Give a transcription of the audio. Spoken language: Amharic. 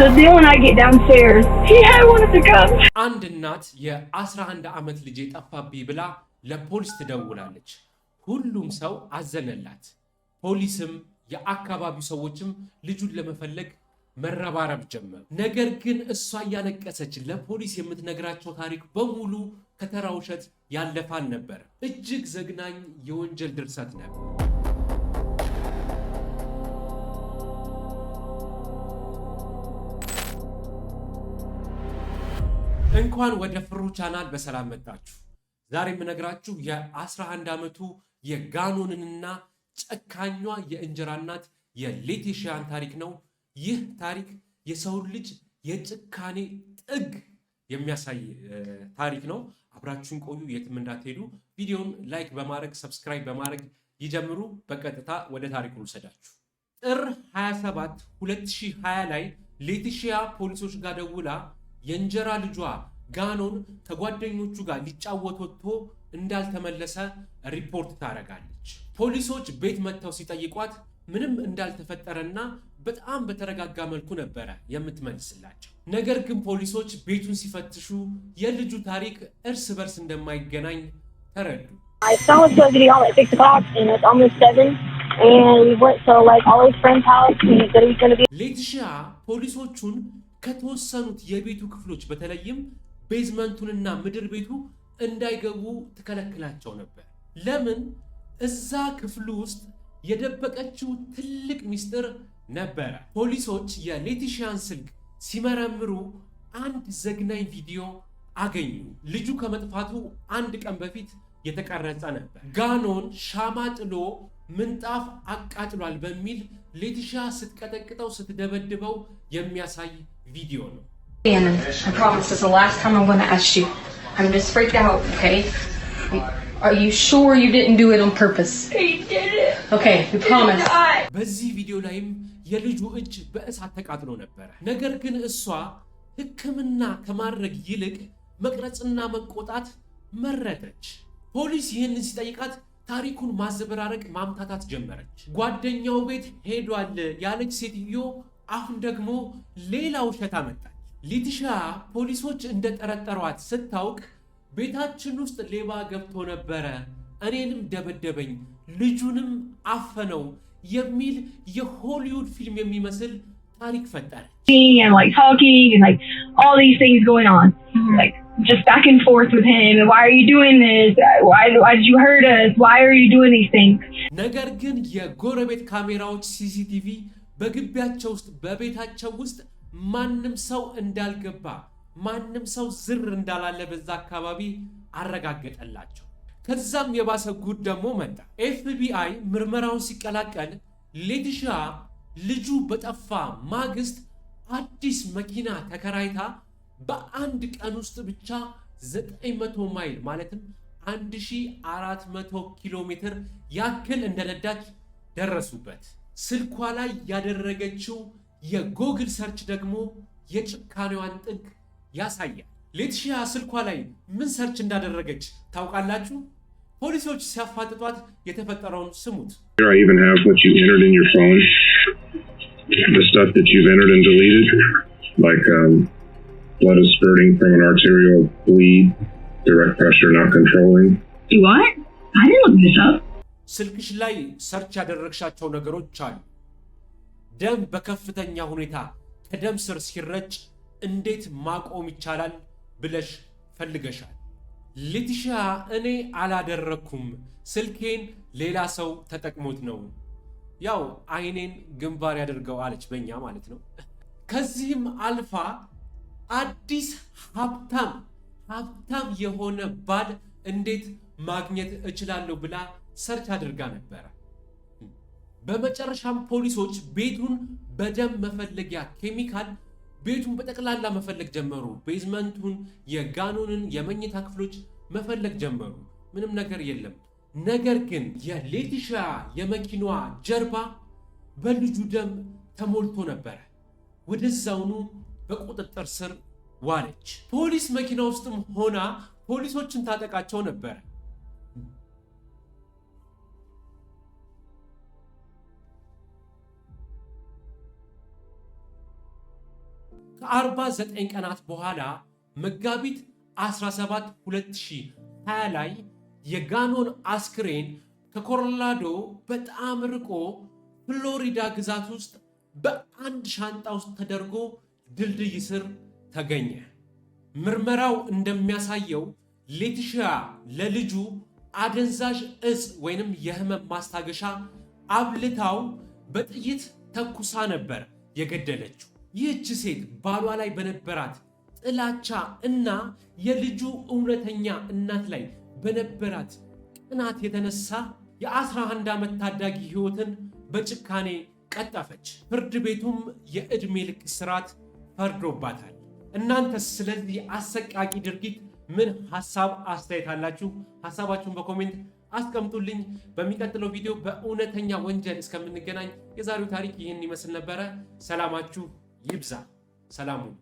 So then when I get downstairs, he had one of the guns. አንድ እናት የ11 ዓመት ልጅ ጠፋብኝ ብላ ለፖሊስ ትደውላለች። ሁሉም ሰው አዘነላት። ፖሊስም የአካባቢው ሰዎችም ልጁን ለመፈለግ መረባረብ ጀመሩ። ነገር ግን እሷ እያለቀሰች ለፖሊስ የምትነግራቸው ታሪክ በሙሉ ከተራ ውሸት ያለፈ ነበር። እጅግ ዘግናኝ የወንጀል ድርሰት ነበር። እንኳን ወደ ፍሩ ቻናል በሰላም መጣችሁ። ዛሬ የምነግራችሁ የ11 ዓመቱ የጋኖንንና ጨካኟ የእንጀራ እናት የሌቲሺያን ታሪክ ነው። ይህ ታሪክ የሰው ልጅ የጭካኔ ጥግ የሚያሳይ ታሪክ ነው። አብራችሁን ቆዩ፣ የትም እንዳትሄዱ። ቪዲዮውን ላይክ በማድረግ ሰብስክራይብ በማድረግ ይጀምሩ። በቀጥታ ወደ ታሪኩ ልሰዳችሁ። ጥር 27 2020 ላይ ሌቲሺያ ፖሊሶች ጋር ደውላ የእንጀራ ልጇ ጋኖን ከጓደኞቹ ጋር ሊጫወት ወጥቶ እንዳልተመለሰ ሪፖርት ታደርጋለች። ፖሊሶች ቤት መጥተው ሲጠይቋት ምንም እንዳልተፈጠረና በጣም በተረጋጋ መልኩ ነበረ የምትመልስላቸው። ነገር ግን ፖሊሶች ቤቱን ሲፈትሹ የልጁ ታሪክ እርስ በርስ እንደማይገናኝ ተረዱ። ሌቲሺያ ፖሊሶቹን ከተወሰኑት የቤቱ ክፍሎች በተለይም ቤዝመንቱንና ምድር ቤቱ እንዳይገቡ ትከለክላቸው ነበር። ለምን? እዛ ክፍሉ ውስጥ የደበቀችው ትልቅ ሚስጥር ነበረ። ፖሊሶች የሌቲሺያን ስልክ ሲመረምሩ አንድ ዘግናኝ ቪዲዮ አገኙ። ልጁ ከመጥፋቱ አንድ ቀን በፊት የተቀረጸ ነበር። ጋኖን ሻማ ጥሎ ምንጣፍ አቃጥሏል በሚል ሌቲሺያ ስትቀጠቅጠው ስትደበድበው የሚያሳይ ቪዲዮ ነው። I promise this is the last time I'm going to ask you. I'm just freaked out, okay? Are you sure you didn't do it on purpose? He did it. Okay, we promise. በዚህ ቪዲዮ ላይም የልጁ እጅ በእሳት ተቃጥሎ ነበር። ነገር ግን እሷ ሕክምና ከማድረግ ይልቅ መቅረጽና መቆጣት መረጠች። ፖሊስ ይህንን ሲጠይቃት ታሪኩን ማዘበራረቅ ማምታታት ጀመረች። ጓደኛው ቤት ሄዷል ያለች ሴትዮ አሁን ደግሞ ሌላ ውሸት አመጣች። ሌቲሺያ ፖሊሶች እንደጠረጠሯት ስታውቅ ቤታችን ውስጥ ሌባ ገብቶ ነበረ፣ እኔንም ደበደበኝ፣ ልጁንም አፈነው የሚል የሆሊውድ ፊልም የሚመስል ታሪክ ፈጠረ። And like talking and like all these things going on. Like just back and forth with him. And why are you doing this? Why did you hurt us? Why are you doing these things? ነገር ግን የጎረቤት ካሜራዎች ሲሲቲቪ በግቢያቸው ውስጥ በቤታቸው ውስጥ ማንም ሰው እንዳልገባ ማንም ሰው ዝር እንዳላለ በዛ አካባቢ አረጋገጠላቸው። ከዛም የባሰ ጉድ ደግሞ መጣ። ኤፍቢአይ ምርመራውን ሲቀላቀል ሌቲሺያ ልጁ በጠፋ ማግስት አዲስ መኪና ተከራይታ በአንድ ቀን ውስጥ ብቻ 900 ማይል ማለትም 1400 ኪሎ ሜትር ያክል እንደነዳች ደረሱበት። ስልኳ ላይ ያደረገችው የጎግል ሰርች ደግሞ የጭካኔዋን ጥግ ያሳያል። ሌቲሺያ ስልኳ ላይ ምን ሰርች እንዳደረገች ታውቃላችሁ? ፖሊሶች ሲያፋጥጧት የተፈጠረውን ስሙት። I even have what you entered in your phone, the stuff that you've entered and deleted, like blood is spurting from an arterial bleed, direct pressure not controlling. What? I didn't look this up. ስልክሽ ላይ ሰርች ያደረግሻቸው ነገሮች አሉ። ደም በከፍተኛ ሁኔታ ከደም ስር ሲረጭ እንዴት ማቆም ይቻላል ብለሽ ፈልገሻል። ሌቲሺያ እኔ አላደረኩም፣ ስልኬን ሌላ ሰው ተጠቅሞት ነው፣ ያው አይኔን ግንባር ያደርገው አለች፣ በእኛ ማለት ነው። ከዚህም አልፋ አዲስ ሀብታም የሆነ ባል እንዴት ማግኘት እችላለሁ ብላ ሰርች አድርጋ ነበረ። በመጨረሻም ፖሊሶች ቤቱን በደም መፈለጊያ ኬሚካል ቤቱን በጠቅላላ መፈለግ ጀመሩ። ቤዝመንቱን፣ የጋኖንን የመኝታ ክፍሎች መፈለግ ጀመሩ። ምንም ነገር የለም። ነገር ግን የሌቲሺያ የመኪናዋ ጀርባ በልጁ ደም ተሞልቶ ነበረ። ወደዛውኑ በቁጥጥር ስር ዋለች። ፖሊስ መኪና ውስጥም ሆና ፖሊሶችን ታጠቃቸው ነበር። ከ49 ቀናት በኋላ መጋቢት 17 2020 ላይ የጋኖን አስክሬን ከኮሎራዶ በጣም ርቆ ፍሎሪዳ ግዛት ውስጥ በአንድ ሻንጣ ውስጥ ተደርጎ ድልድይ ስር ተገኘ። ምርመራው እንደሚያሳየው ሌቲሺያ ለልጁ አደንዛዥ እጽ ወይንም የህመም ማስታገሻ አብልታው በጥይት ተኩሳ ነበር የገደለችው። ይህች ሴት ባሏ ላይ በነበራት ጥላቻ እና የልጁ እውነተኛ እናት ላይ በነበራት ቅናት የተነሳ የ11 ዓመት ታዳጊ ህይወትን በጭካኔ ቀጠፈች። ፍርድ ቤቱም የዕድሜ ልክ እስራት ፈርዶባታል። እናንተስ ስለዚህ አሰቃቂ ድርጊት ምን ሐሳብ አስተያየት አላችሁ? ሐሳባችሁን በኮሜንት አስቀምጡልኝ። በሚቀጥለው ቪዲዮ በእውነተኛ ወንጀል እስከምንገናኝ የዛሬው ታሪክ ይህን ይመስል ነበረ። ሰላማችሁ ይብዛ። ሰላሙን